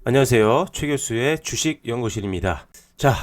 안녕하세요. 최 교수의 주식연구실입니다. 자,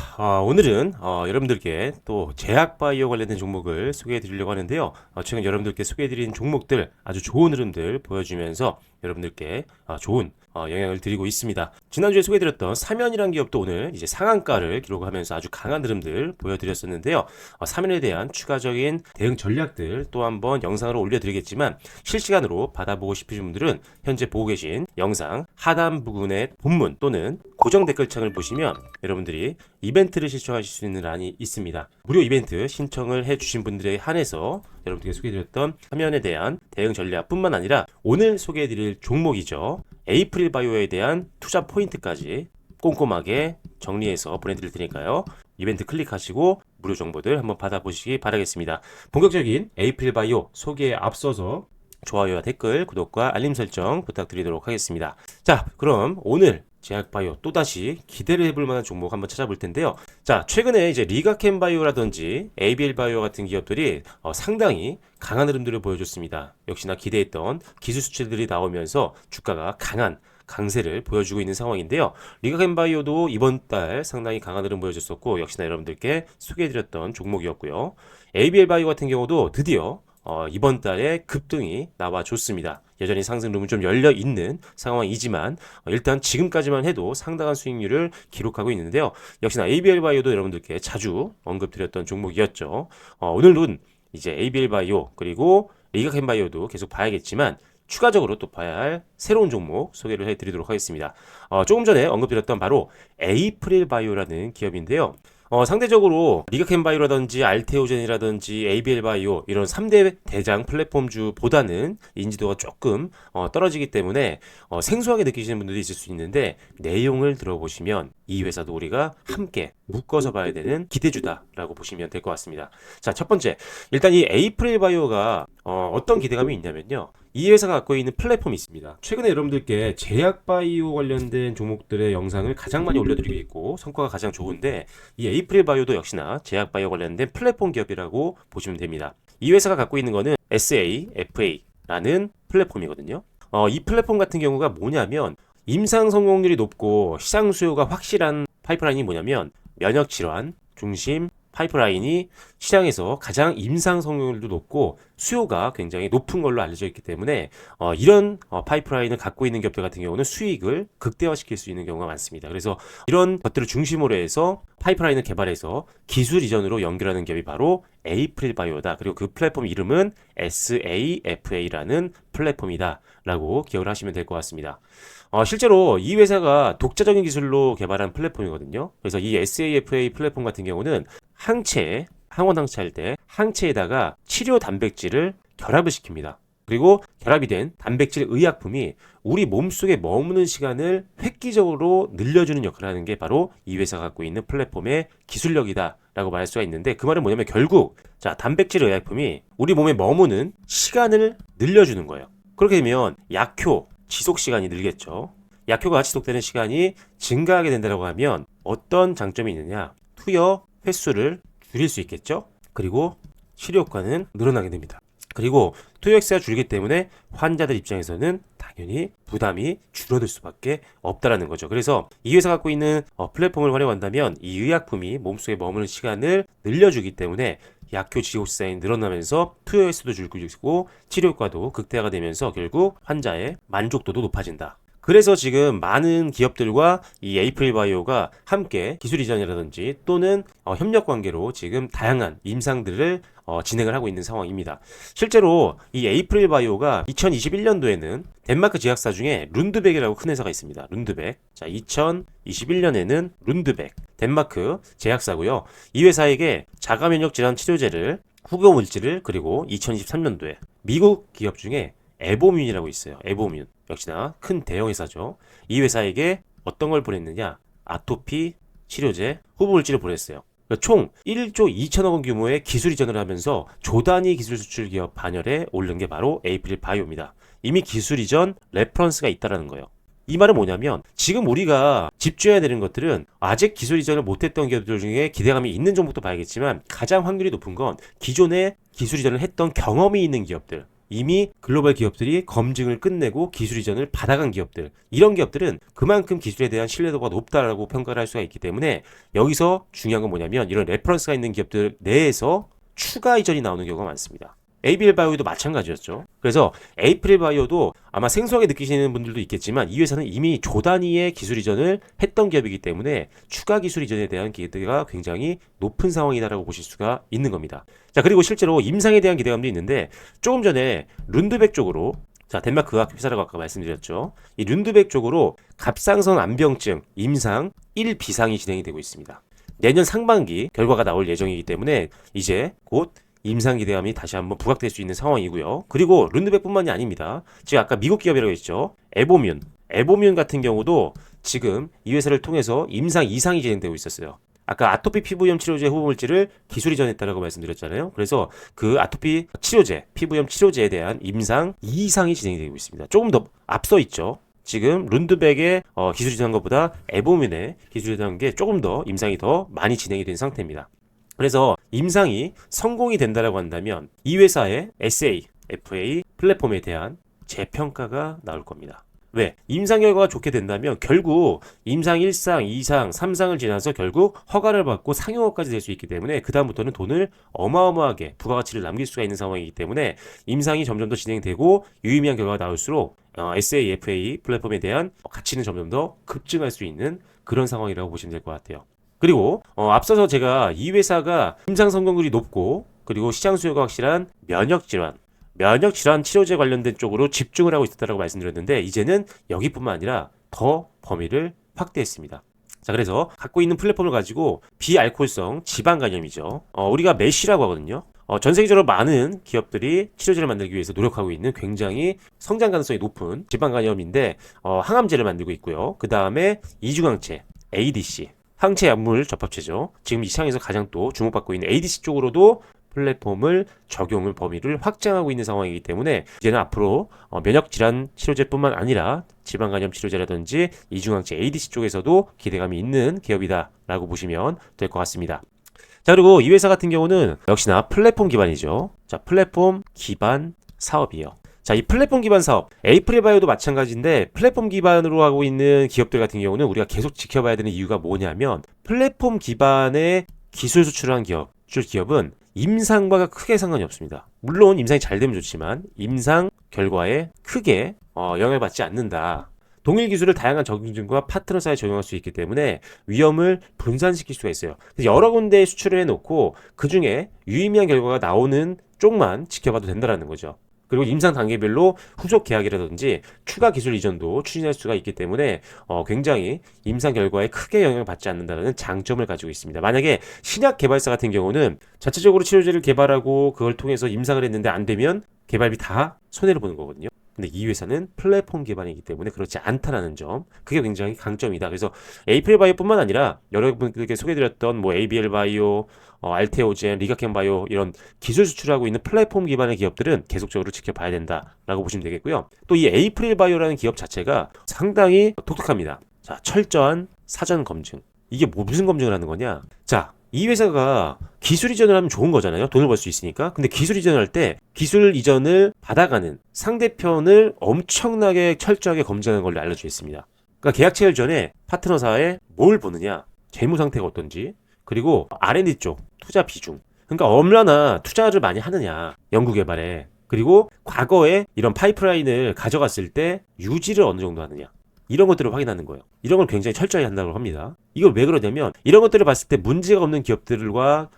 오늘은 여러분들께 또 제약바이오 관련된 종목을 소개해 드리려고 하는데요. 최근 여러분들께 소개해 드린 종목들 아주 좋은 흐름들 보여주면서 여러분들께 좋은 영향을 드리고 있습니다. 지난주에 소개해드렸던 사면이라는 기업도 오늘 이제 상한가를 기록하면서 아주 강한 흐름들 보여드렸었는데요. 사면에 대한 추가적인 대응 전략들 또 한번 영상으로 올려드리겠지만 실시간으로 받아보고 싶으신 분들은 현재 보고 계신 영상 하단 부분의 본문 또는 고정 댓글창을 보시면 여러분들이 이벤트를 신청하실 수 있는 란이 있습니다. 무료 이벤트 신청을 해주신 분들에 한해서 여러분들께 소개해드렸던 화면에 대한 대응 전략뿐만 아니라 오늘 소개해드릴 종목이죠. 에이프릴 바이오에 대한 투자 포인트까지 꼼꼼하게 정리해서 보내드릴 테니까요. 이벤트 클릭하시고 무료 정보들 한번 받아보시기 바라겠습니다. 본격적인 에이프릴 바이오 소개에 앞서서 좋아요와 댓글, 구독과 알림 설정 부탁드리도록 하겠습니다. 자, 그럼 오늘 제약바이오 또다시 기대를 해볼 만한 종목 한번 찾아볼 텐데요. 자, 최근에 이제 리가켄바이오라든지 ABL바이오 같은 기업들이 상당히 강한 흐름들을 보여줬습니다. 역시나 기대했던 기술 수치들이 나오면서 주가가 강한 강세를 보여주고 있는 상황인데요. 리가켄바이오도 이번 달 상당히 강한 흐름 보여줬었고 역시나 여러분들께 소개해드렸던 종목이었고요. ABL바이오 같은 경우도 드디어 이번 달에 급등이 나와줬습니다. 여전히 상승룸은 좀 열려있는 상황이지만 일단 지금까지만 해도 상당한 수익률을 기록하고 있는데요. 역시나 ABL바이오도 여러분들께 자주 언급드렸던 종목이었죠. 오늘은 이제 ABL바이오 그리고 리가켄바이오도 계속 봐야겠지만 추가적으로 또 봐야 할 새로운 종목 소개를 해드리도록 하겠습니다. 조금 전에 언급드렸던 바로 에이프릴 바이오라는 기업인데요. 상대적으로 리가켄바이오라든지 알테오젠이라든지 ABL바이오 이런 3대 대장 플랫폼주보다는 인지도가 조금 떨어지기 때문에 생소하게 느끼시는 분들이 있을 수 있는데 내용을 들어보시면 이 회사도 우리가 함께 묶어서 봐야 되는 기대주다라고 보시면 될 것 같습니다. 자, 첫 번째 일단 이 에이프릴바이오가 어떤 기대감이 있냐면요. 이 회사가 갖고 있는 플랫폼이 있습니다. 최근에 여러분들께 제약바이오 관련된 종목들의 영상을 가장 많이 올려드리고 있고 성과가 가장 좋은데 이 에이프릴바이오도 역시나 제약바이오 관련된 플랫폼 기업이라고 보시면 됩니다. 이 회사가 갖고 있는 거는 SAFA라는 플랫폼이거든요. 이 플랫폼 같은 경우가 뭐냐면 임상 성공률이 높고 시장 수요가 확실한 파이프라인이 뭐냐면 면역질환 중심 파이프라인이 시장에서 가장 임상 성공률도 높고 수요가 굉장히 높은 걸로 알려져 있기 때문에 이런 파이프라인을 갖고 있는 기업들 같은 경우는 수익을 극대화시킬 수 있는 경우가 많습니다. 그래서 이런 것들을 중심으로 해서 파이프라인을 개발해서 기술 이전으로 연결하는 기업이 바로 에이프릴바이오다. 그리고 그 플랫폼 이름은 SAFA라는 플랫폼이다 라고 기억을 하시면 될 것 같습니다. 실제로 이 회사가 독자적인 기술로 개발한 플랫폼이거든요. 그래서 이 SAFA 플랫폼 같은 경우는 항체, 항원 항체할 때 항체에다가 치료 단백질을 결합을 시킵니다. 그리고 결합이 된 단백질 의약품이 우리 몸속에 머무는 시간을 획기적으로 늘려주는 역할을 하는 게 바로 이 회사가 갖고 있는 플랫폼의 기술력이다 라고 말할 수가 있는데 그 말은 뭐냐면 결국 단백질 의약품이 우리 몸에 머무는 시간을 늘려주는 거예요. 그렇게 되면 약효, 지속 시간이 늘겠죠. 약효가 지속되는 시간이 증가하게 된다고 하면 어떤 장점이 있느냐? 투여 횟수를 줄일 수 있겠죠. 그리고 치료 효과는 늘어나게 됩니다. 그리고 투여 횟수가 줄기 때문에 환자들 입장에서는 당연히 부담이 줄어들 수밖에 없다라는 거죠. 그래서 이 회사가 갖고 있는 플랫폼을 활용한다면 이 의약품이 몸속에 머무는 시간을 늘려주기 때문에 약효 지속 시간이 늘어나면서 투여 횟수도 줄고 치료 효과도 극대화가 되면서 결국 환자의 만족도도 높아진다. 그래서 지금 많은 기업들과 이 에이프릴바이오가 함께 기술 이전이라든지 또는 협력 관계로 지금 다양한 임상들을 진행을 하고 있는 상황입니다. 실제로 이 에이프릴바이오가 2021년도에는 덴마크 제약사 중에 룬드백이라고 큰 회사가 있습니다. 룬드백. 자, 2021년에는 룬드백 덴마크 제약사고요. 이 회사에게 자가 면역 질환 치료제를 후보 물질을 그리고 2023년도에 미국 기업 중에 에보뮌이라고 있어요. 에보뮌. 역시나 큰 대형 회사죠. 이 회사에게 어떤 걸 보냈느냐? 아토피 치료제 후보 물질을 보냈어요. 그러니까 총 1조 2천억 원 규모의 기술 이전을 하면서 조단위 기술 수출 기업 반열에 오른 게 바로 에이프릴바이오입니다. 이미 기술 이전 레퍼런스가 있다라는 거예요. 이 말은 뭐냐면 지금 우리가 집중해야 되는 것들은 아직 기술 이전을 못했던 기업들 중에 기대감이 있는 종목도 봐야겠지만 가장 확률이 높은 건 기존에 기술 이전을 했던 경험이 있는 기업들 이미 글로벌 기업들이 검증을 끝내고 기술 이전을 받아간 기업들, 이런 기업들은 그만큼 기술에 대한 신뢰도가 높다라고 평가를 할 수가 있기 때문에 여기서 중요한 건 뭐냐면 이런 레퍼런스가 있는 기업들 내에서 추가 이전이 나오는 경우가 많습니다. ABL 바이오도 마찬가지였죠. 그래서 에이프릴 바이오도 아마 생소하게 느끼시는 분들도 있겠지만 이 회사는 이미 조 단위의 기술 이전을 했던 기업이기 때문에 추가 기술 이전에 대한 기대가 굉장히 높은 상황이다라고 보실 수가 있는 겁니다. 자, 그리고 실제로 임상에 대한 기대감도 있는데 조금 전에 룬드백 쪽으로, 자, 덴마크 의학 회사라고 아까 말씀드렸죠. 이 룬드백 쪽으로 갑상선 암병증 임상 1비상이 진행이 되고 있습니다. 내년 상반기 결과가 나올 예정이기 때문에 이제 곧 임상 기대감이 다시 한번 부각될 수 있는 상황이고요. 그리고 룬드백뿐만이 아닙니다. 지금 아까 미국 기업이라고 했죠. 에보뮨 같은 경우도 지금 이 회사를 통해서 임상 2상이 진행되고 있었어요. 아까 아토피 피부염 치료제 후보물질을 기술 이전했다라고 말씀드렸잖아요. 그래서 그 아토피 치료제, 피부염 치료제에 대한 임상 2상이 진행이 되고 있습니다. 조금 더 앞서 있죠. 지금 룬드백의 기술 이전한 것보다 에보뮨의 기술 이전한 게 조금 더 임상이 더 많이 진행이 된 상태입니다. 그래서 임상이 성공이 된다라고 한다면 이 회사의 SA, FA 플랫폼에 대한 재평가가 나올 겁니다. 왜? 임상 결과가 좋게 된다면 결국 임상 1상, 2상, 3상을 지나서 결국 허가를 받고 상용화까지 될 수 있기 때문에 그 다음부터는 돈을 어마어마하게 부가가치를 남길 수가 있는 상황이기 때문에 임상이 점점 더 진행되고 유의미한 결과가 나올수록 SA, FA 플랫폼에 대한 가치는 점점 더 급증할 수 있는 그런 상황이라고 보시면 될 것 같아요. 그리고 앞서서 제가 이 회사가 임상 성공률이 높고 그리고 시장 수요가 확실한 면역질환 치료제 관련된 쪽으로 집중을 하고 있었다고 말씀드렸는데 이제는 여기뿐만 아니라 더 범위를 확대했습니다. 자, 그래서 갖고 있는 플랫폼을 가지고 비알코올성 지방간염이죠. 우리가 메쉬라고 하거든요. 전 세계적으로 많은 기업들이 치료제를 만들기 위해서 노력하고 있는 굉장히 성장 가능성이 높은 지방간염인데 항암제를 만들고 있고요. 그 다음에 이중항체 ADC 항체 약물 접합체죠. 지금 이 시장에서 가장 또 주목받고 있는 ADC 쪽으로도 플랫폼을 적용을 범위를 확장하고 있는 상황이기 때문에 이제는 앞으로 면역질환 치료제뿐만 아니라 지방간염 치료제라든지 이중항체 ADC 쪽에서도 기대감이 있는 기업이다라고 보시면 될 것 같습니다. 자, 그리고 이 회사 같은 경우는 역시나 플랫폼 기반이죠. 자, 플랫폼 기반 사업이에요. 자, 이 플랫폼 기반 사업, 에이프릴 바이오도 마찬가지인데 플랫폼 기반으로 하고 있는 기업들 같은 경우는 우리가 계속 지켜봐야 되는 이유가 뭐냐면 플랫폼 기반의 기술 수출한 기업은 임상과 크게 상관이 없습니다. 물론 임상이 잘 되면 좋지만 임상 결과에 크게 영향을 받지 않는다. 동일 기술을 다양한 적용증과 파트너사에 적용할 수 있기 때문에 위험을 분산시킬 수가 있어요. 여러 군데에 수출을 해놓고 그 중에 유의미한 결과가 나오는 쪽만 지켜봐도 된다는 거죠. 그리고 임상 단계별로 후속 계약이라든지 추가 기술 이전도 추진할 수가 있기 때문에 굉장히 임상 결과에 크게 영향을 받지 않는다는 장점을 가지고 있습니다. 만약에 신약 개발사 같은 경우는 자체적으로 치료제를 개발하고 그걸 통해서 임상을 했는데 안 되면 개발비 다 손해를 보는 거거든요. 근데 이 회사는 플랫폼 기반이기 때문에 그렇지 않다라는 점, 그게 굉장히 강점이다. 그래서 에이프릴 바이오뿐만 아니라 여러분들께 소개드렸던 뭐 ABL 바이오, 알테오젠, 리가켄 바이오 이런 기술 수출하고 있는 플랫폼 기반의 기업들은 계속적으로 지켜봐야 된다라고 보시면 되겠고요. 또 이 에이프릴 바이오라는 기업 자체가 상당히 독특합니다. 자, 철저한 사전 검증. 이게 무슨 검증을 하는 거냐? 자, 이 회사가 기술 이전을 하면 좋은 거잖아요. 돈을 벌 수 있으니까. 근데 기술 이전을 할 때 기술 이전을 받아가는 상대편을 엄청나게 철저하게 검증하는 걸로 알려져 있습니다. 그러니까 계약 체결 전에 파트너사에 뭘 보느냐, 재무 상태가 어떤지, 그리고 R&D 쪽 투자 비중. 그러니까 얼마나 투자를 많이 하느냐, 연구 개발에. 그리고 과거에 이런 파이프라인을 가져갔을 때 유지를 어느 정도 하느냐. 이런 것들을 확인하는 거예요. 이런 걸 굉장히 철저히 한다고 합니다. 이걸 왜 그러냐면 이런 것들을 봤을 때 문제가 없는 기업들과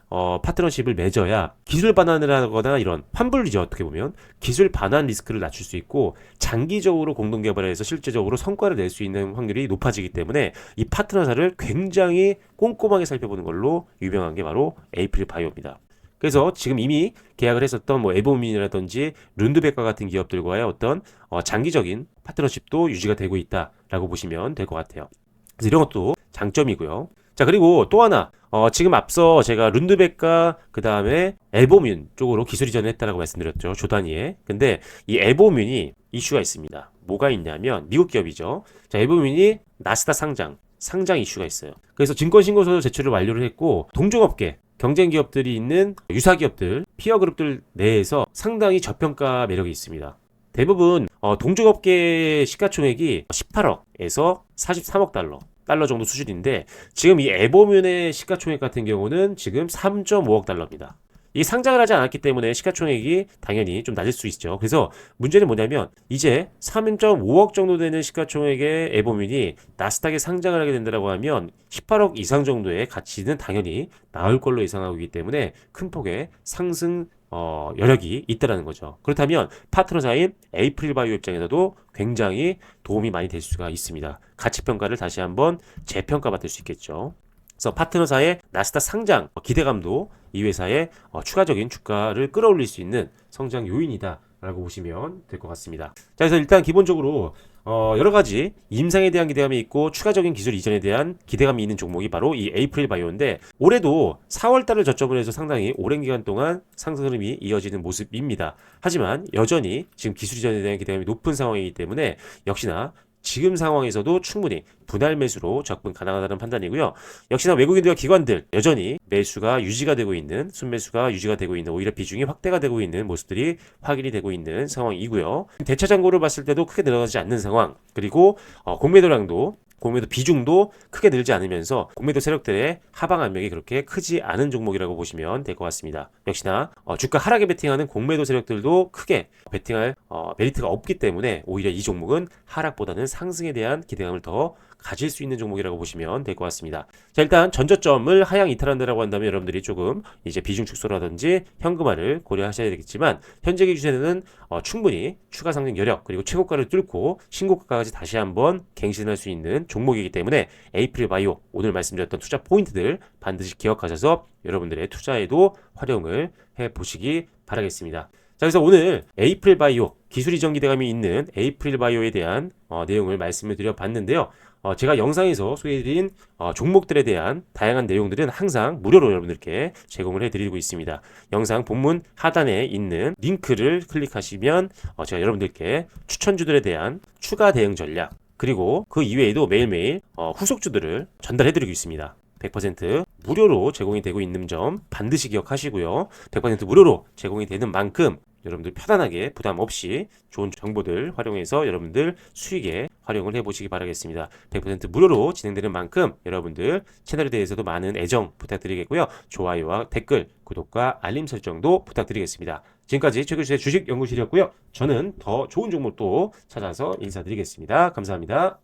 파트너십을 맺어야 기술 반환을 하거나 이런 환불이죠. 어떻게 보면 기술 반환 리스크를 낮출 수 있고 장기적으로 공동 개발해서 실제적으로 성과를 낼 수 있는 확률이 높아지기 때문에 이 파트너사를 굉장히 꼼꼼하게 살펴보는 걸로 유명한 게 바로 에이프릴 바이오입니다. 그래서 지금 이미 계약을 했었던 뭐 에보민이라든지 룬드백과 같은 기업들과의 어떤 장기적인 파트너십도 유지가 되고 있다라고 보시면 될 것 같아요. 그래서 이런 것도 장점이고요. 자, 그리고 또 하나 지금 앞서 제가 룬드백과 그 다음에 에보뮨 쪽으로 기술 이전을 했다라고 말씀드렸죠. 조 단위에. 근데 이 에보뮨이 이슈가 있습니다. 뭐가 있냐면 미국 기업이죠. 자, 에보뮨이 나스닥 상장 이슈가 있어요. 그래서 증권신고서 제출을 완료를 했고 동종업계 경쟁 기업들이 있는 유사 기업들, 피어 그룹들 내에서 상당히 저평가 매력이 있습니다. 대부분 동종업계 시가총액이 18억에서 43억 달러 정도 수준인데 지금 이 에보뮌의 시가총액 같은 경우는 지금 3.5억 달러입니다. 이 상장을 하지 않았기 때문에 시가총액이 당연히 좀 낮을 수 있죠. 그래서 문제는 뭐냐면 이제 3.5억 정도 되는 시가총액의 에보뮌이 나스닥에 상장을 하게 된다고 하면 18억 이상 정도의 가치는 당연히 나올 걸로 예상하고 있기 때문에 큰 폭의 상승 여력이 있다라는 거죠. 그렇다면 파트너사인 에이프릴바이오 입장에서도 굉장히 도움이 많이 될 수가 있습니다. 가치평가를 다시 한번 재평가받을 수 있겠죠. 그래서 파트너사의 나스닥 상장 기대감도 이 회사의 추가적인 주가를 끌어올릴 수 있는 성장 요인이다 라고 보시면 될 것 같습니다. 자, 그래서 일단 기본적으로 여러 가지 임상에 대한 기대감이 있고 추가적인 기술 이전에 대한 기대감이 있는 종목이 바로 이 에이프릴 바이오인데 올해도 4월달을 저점으로 해서 상당히 오랜 기간 동안 상승 흐름이 이어지는 모습입니다. 하지만 여전히 지금 기술 이전에 대한 기대감이 높은 상황이기 때문에 역시나 지금 상황에서도 충분히 분할 매수로 접근 가능하다는 판단이고요. 역시나 외국인들과 기관들 여전히 매수가 유지가 되고 있는 순매수가 유지가 되고 있는 오히려 비중이 확대가 되고 있는 모습들이 확인이 되고 있는 상황이고요. 대차 잔고를 봤을 때도 크게 늘어나지 않는 상황 그리고 공매도량도 공매도 비중도 크게 늘지 않으면서 공매도 세력들의 하방 압력이 그렇게 크지 않은 종목이라고 보시면 될 것 같습니다. 역시나 주가 하락에 베팅하는 공매도 세력들도 크게 베팅할 메리트가 없기 때문에 오히려 이 종목은 하락보다는 상승에 대한 기대감을 더 가질 수 있는 종목이라고 보시면 될 것 같습니다. 자, 일단 전저점을 하향 이탈한다라고 한다면 여러분들이 조금 이제 비중 축소라든지 현금화를 고려하셔야 되겠지만 현재 기준에는 충분히 추가 상승 여력 그리고 최고가를 뚫고 신고가까지 다시 한번 갱신할 수 있는 종목이기 때문에 에이프릴 바이오 오늘 말씀드렸던 투자 포인트들 반드시 기억하셔서 여러분들의 투자에도 활용을 해 보시기 바라겠습니다. 자, 그래서 오늘 에이프릴 바이오 기술 이전 기대감이 있는 에이프릴 바이오에 대한 내용을 말씀을 드려 봤는데요. 제가 영상에서 소개해드린 종목들에 대한 다양한 내용들은 항상 무료로 여러분들께 제공을 해드리고 있습니다. 영상 본문 하단에 있는 링크를 클릭하시면 제가 여러분들께 추천주들에 대한 추가 대응 전략 그리고 그 이외에도 매일매일 후속주들을 전달해드리고 있습니다. 100% 무료로 제공이 되고 있는 점 반드시 기억하시고요. 100% 무료로 제공이 되는 만큼 여러분들 편안하게 부담 없이 좋은 정보들 활용해서 여러분들 수익에 활용을 해보시기 바라겠습니다. 100% 무료로 진행되는 만큼 여러분들 채널에 대해서도 많은 애정 부탁드리겠고요. 좋아요와 댓글, 구독과 알림 설정도 부탁드리겠습니다. 지금까지 최규수의 주식연구실이었고요. 저는 더 좋은 종목도 찾아서 인사드리겠습니다. 감사합니다.